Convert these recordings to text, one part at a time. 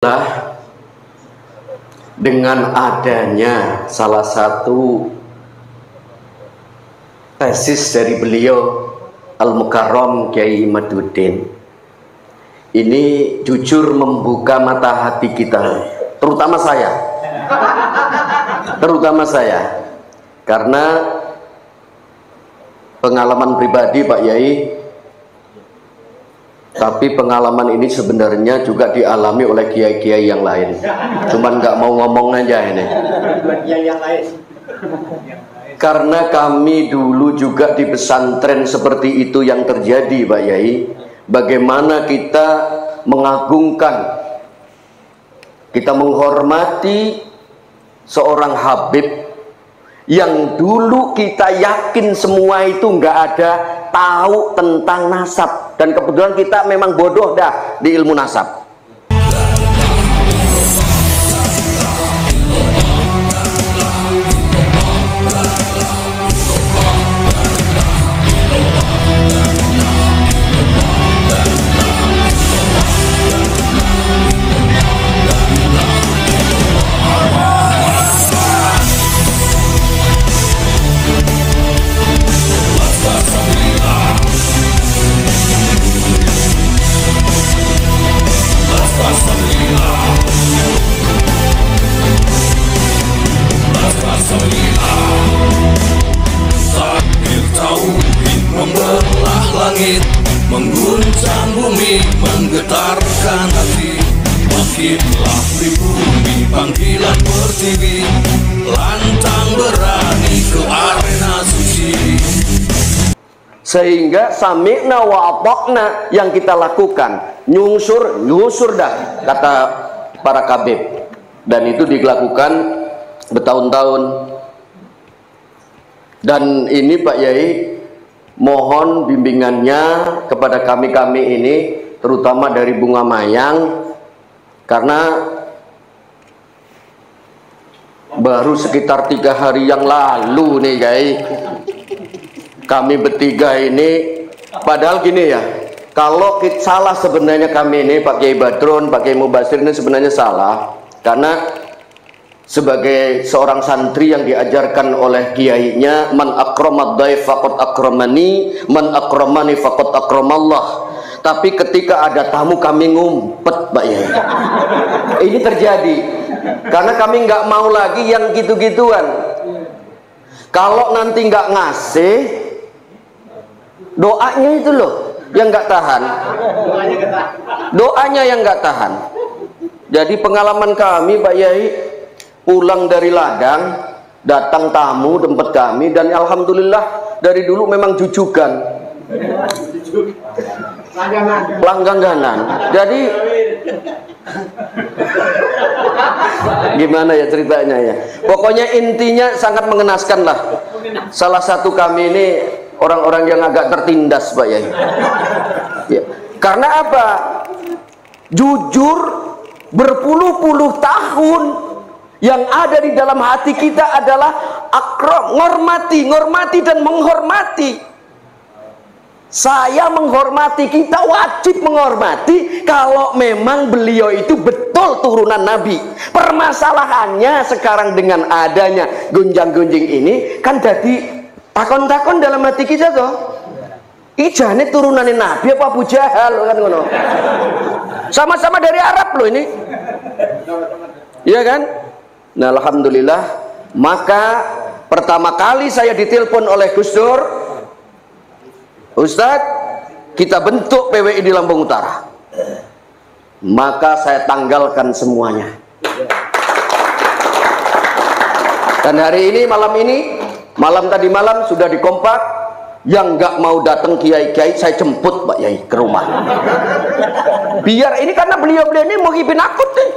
Nah, dengan adanya salah satu tesis dari beliau Al-Mukarram Kiai Imaduddin ini jujur membuka mata hati kita, terutama saya, karena pengalaman pribadi Pak Yai. Tapi pengalaman ini sebenarnya juga dialami oleh kiai-kiai yang lain. Cuman nggak mau ngomong aja ini. Karena kami dulu juga di pesantren seperti itu yang terjadi, Pak Yai. Bagaimana kita mengagungkan, kita menghormati seorang Habib yang dulu kita yakin semua itu nggak ada tahu tentang nasab, dan kebetulan kita memang bodoh dah di ilmu nasab. Membelah langit, mengguncang bumi, menggetarkan hati. Makinlah pribumi panggilan pertiwi, lantang berani ke arena suci. Sehingga sami'na wa ata'na yang kita lakukan, nyusur dah kata para kabib, dan itu dilakukan bertahun-tahun. Dan ini Pak Yai, mohon bimbingannya kepada kami-kami ini, terutama dari Bunga Mayang, karena baru sekitar 3 hari yang lalu nih Yai, kami bertiga ini, padahal gini ya, kalau kita salah sebenarnya kami ini, Pak Kiai Badrun, Pak Kiai Mubasir ini sebenarnya salah, karena sebagai seorang santri yang diajarkan oleh kiainya, man akramad dhaif faqad akramani, man akramani faqad akramallah. Tapi ketika ada tamu kami ngumpet, Pak Yai. Ini terjadi karena kami nggak mau lagi yang gitu-gituan. Kalau nanti nggak ngasih, doanya itu loh yang nggak tahan, doanya yang nggak tahan. Jadi pengalaman kami Pak Yai, pulang dari ladang, datang tamu tempat kami, dan alhamdulillah dari dulu memang jujukan, langganan. Jadi gimana ya ceritanya ya, pokoknya intinya sangat mengenaskan lah. Salah satu kami ini orang-orang yang agak tertindas Pak Yai ya. Karena apa? Jujur berpuluh-puluh tahun yang ada di dalam hati kita adalah akram, ngormati dan menghormati. Saya menghormati, kita wajib menghormati kalau memang beliau itu betul turunan Nabi. Permasalahannya sekarang dengan adanya gunjang-gunjing ini kan jadi takon-takon dalam hati kita tuh. Ijane turunanin Nabi apa Abu Jahal kan ngono. Sama-sama dari Arab loh ini. Iya kan? Nah, alhamdulillah, maka pertama kali saya ditelepon oleh Gus Dur, Ustadz, kita bentuk PWI di Lampung Utara. Maka saya tanggalkan semuanya. Dan hari ini, malam tadi malam sudah dikompak, yang nggak mau datang kiai-kiai saya jemput Pak Yai ke rumah. Biar ini, karena beliau-beliau ini mau hipin akut nih,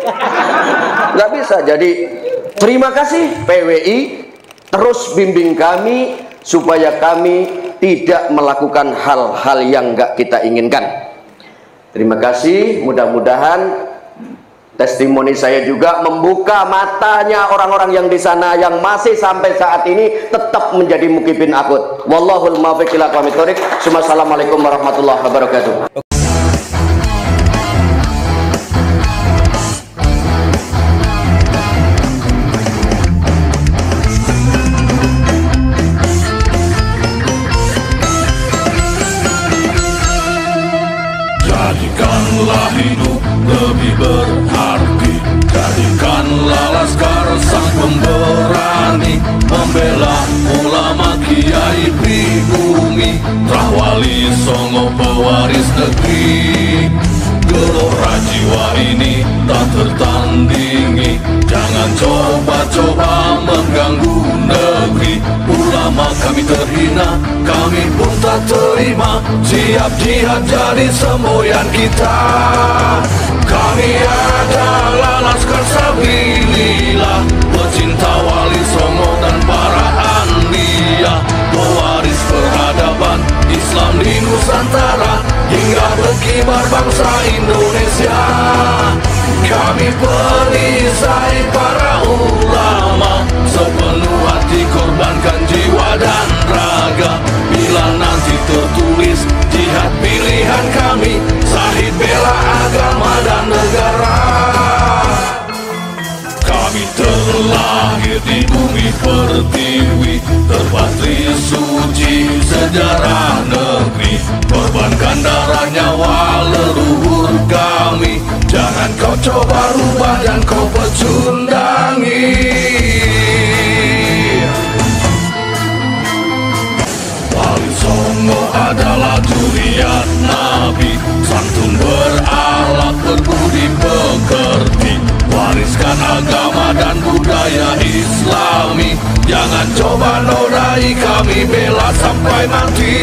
nggak bisa. Jadi terima kasih PWI, terus bimbing kami supaya kami tidak melakukan hal-hal yang nggak kita inginkan. Terima kasih, mudah-mudahan testimoni saya juga membuka matanya orang-orang yang di sana yang masih sampai saat ini tetap menjadi mukibin akut. Wallahul muwaffiq ila aqwamit thoriq. Assalamualaikum warahmatullahi wabarakatuh. berarti. Jadikanlah laskar sang pemberani, membela ulama kiai pribumi, Rahwali Songo pewaris negeri. Gelora jiwa ini tak tertandingi, jangan coba-coba mengganggu negeri. Ulama kami terhina, kami pun tak terima, siap jihad jadi semboyan kita. Kami adalah laskar sabilillah, pecinta Wali Songo dan para anbiya, pewaris peradaban Islam di Nusantara hingga berkibar bangsa Indonesia. Kami perisai para ulama, sepenuh hati korbankan jiwa dan raga. Bila nanti tertulis jihad pilihan kami, Syahid bela agama dan negara. Kami terlahir di bumi pertiwi, terpatri suci sejarah negeri, korbankan darah nyawa leluhur kami. Jangan kau coba rubah dan kau pecundangi. Wali Songo adalah zuriat Nabi, santun berakhlak berbudi pekerti, wariskan agama dan budaya Islami. Jangan coba nodai kami, bela sampai mati.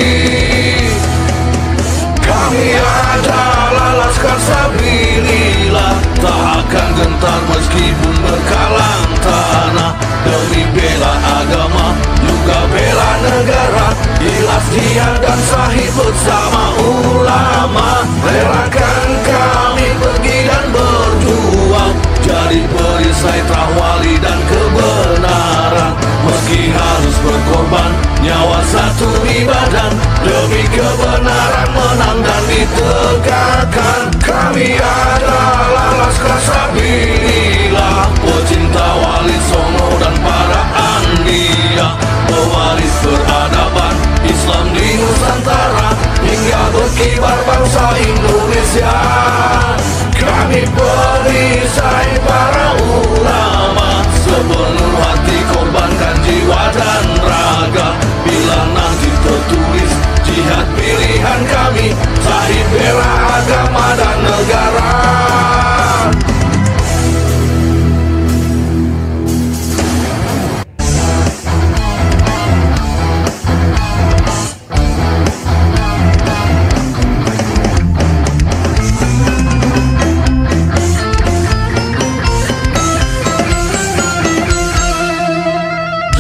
Kami adalah laskar sabilillah, tak akan gentar meskipun berkalang tanah, demi bela agama juga bela negara. Ikhlas jihad dan Syahid bersama ulama, relakan kami pergi dan berjuang, jadi perisai Rahwali dan kebenaran. Meski harus berkorban nyawa satu di badan, demi kebenaran menang dan ditegakkan. Kami adalah laskar sabilillah, pecinta Wali Songo dan para anbiya, pewaris peradaban Islam di Nusantara hingga berkibar bangsa Indonesia. Kami perisai para ulama, sepenuh hati korbankan jiwa dan raga. Bila nanti tertulis jihad pilihan kami, Syahid bela agama dan negara.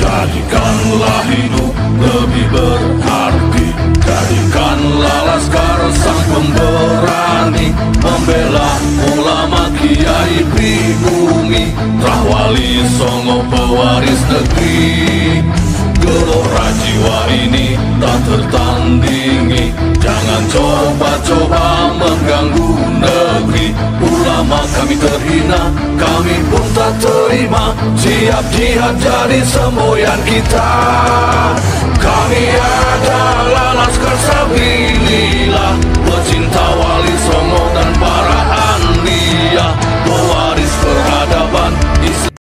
Jadikanlah hidup lebih berarti, jadikanlah laskar sang pemberani, membela ulama kiai pribumi, Rahwali Songo pewaris negeri. Gelora jiwa ini tak tertandingi, jangan coba-coba mengganggu negeri. Ulama kami terhina, kami pun tak terima, siap jihad jadi semboyan kita. Kami adalah laskar sabilillah, pecinta